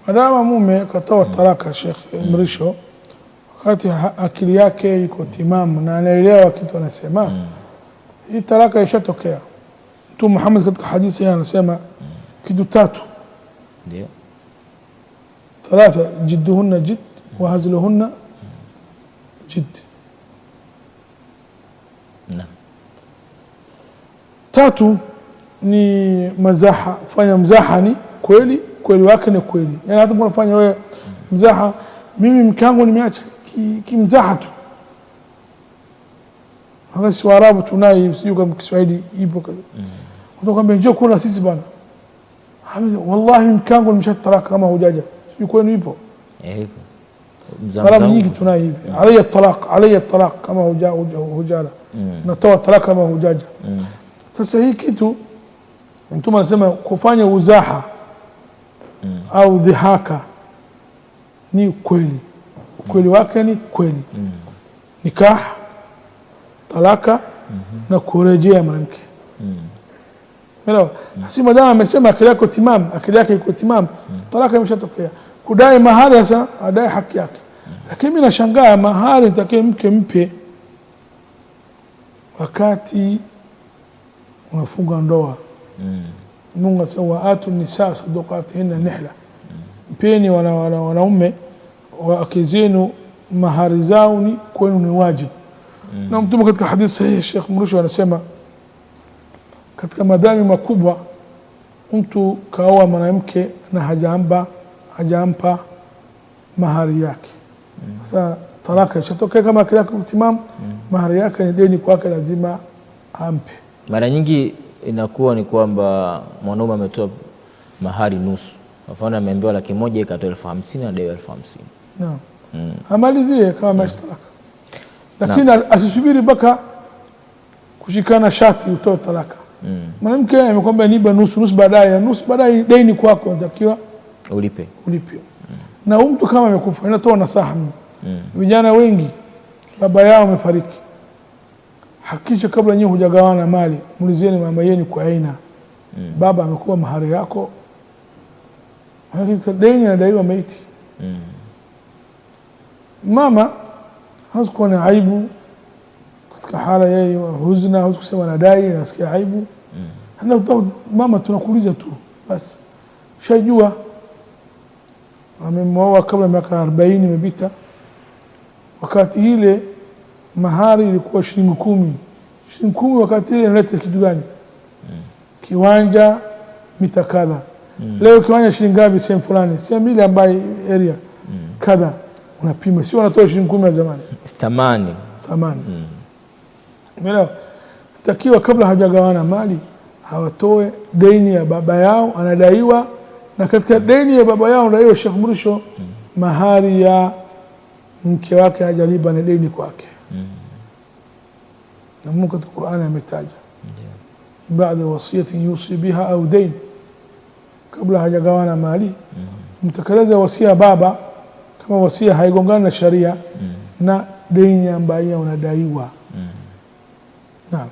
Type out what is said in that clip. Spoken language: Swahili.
Madama mume katoa talaka Sheikh Mrisho, wakati akili yake iko timamu na anaelewa kitu anasema, hii talaka ishatokea. Mtume Muhammad katika hadithi yake anasema kitu tatu, ndio thalatha jidduhunna jidd wa hazluhunna jidd. Tatu ni mazaha, kufanya mzaha ni kweli, kweli wake ni kweli. Yani hata unafanya wewe mzaha, mimi mke wangu nimeacha kimzaha tu. Hata si Waarabu tunaye, sio kama Kiswahili ipo kaza. Utakwambia njoo kuna sisi bana. Wallahi mke wangu nimeshatalaka kama hujaja. Sio kwenu ipo? Ipo. Waarabu nyingi tunaye hivi. Alayya talaq kama hujala. Natoa talaka kama hujaja. Sasa hii kitu Mtume anasema kufanya uzaha au dhihaka ni kweli, kweli wake ni kweli. Nikah, talaka na kurejea mwanamke. Elewa, si madama amesema akili yako timam, akili yake iko timam, talaka imeshatokea. Kudai mahari sasa adai haki yake. Lakini mimi nashangaa mahari nitakaye mke mpe wakati unafunga ndoa. Mungu asema atu nisa sadaqatihinna nihla, mpeni wanaume wake zenu mahari zao ni kwenu ni wajibu. Na Mtume katika hadithi sahihi Sheikh Mrisho anasema katika madhambi makubwa mtu kaoa mwanamke na hajampa mahari yake. Sasa talaka ishatokea, kama akili yake timam, mahari yake ni deni kwake, lazima ampe. Mara nyingi inakuwa ni kwamba mwanaume ametoa mahari nusu. Kwa mfano ameambiwa 100,000 ikatoa 50,000 na dai 50,000. Naam. Amalizie kama ameshtalaka. Lakini asisubiri mpaka kushikana shati utoe talaka. Mwanamke amekwambia niba nusu baadaye deni kwako unatakiwa ulipe. Na mtu kama amekufa inatoa nasaha. Vijana wengi baba yao amefariki, hakikisha kabla nyinyi hujagawana mali muulizieni mama yenu kwa aina baba amekuwa mahari yako, hakika deni anadaiwa maiti. Mama hasikuwa na aibu katika hala yeye huzna, husema nadai nasikia aibu. Mama tunakuuliza tu basi, shajua amemwoa kabla miaka 40 imepita, wakati ile mahari ilikuwa shilingi 10. Shilingi 10 wakati ile inaleta kitu gani? Kiwanja mita kadha. Leo kiwanja shilingi ngapi sehemu fulani? Sehemu ile ambayo area kadha unapima, sio unatoa shilingi 10 ya zamani. Thamani. Umeelewa? Takiwa kabla hajagawana mali hawatoe deni ya baba yao anadaiwa, na katika deni ya baba yao anadaiwa Sheikh Mrisho mahari ya mke wake hajalipa na deni kwake. Na Mungu katika Qur'ani ametaja baada wasiyati yusi biha au dain, kabla hajagawana mali mtekeleza wasia baba kama wasia haigongana na sharia na deni ambayo unadaiwa. Naam.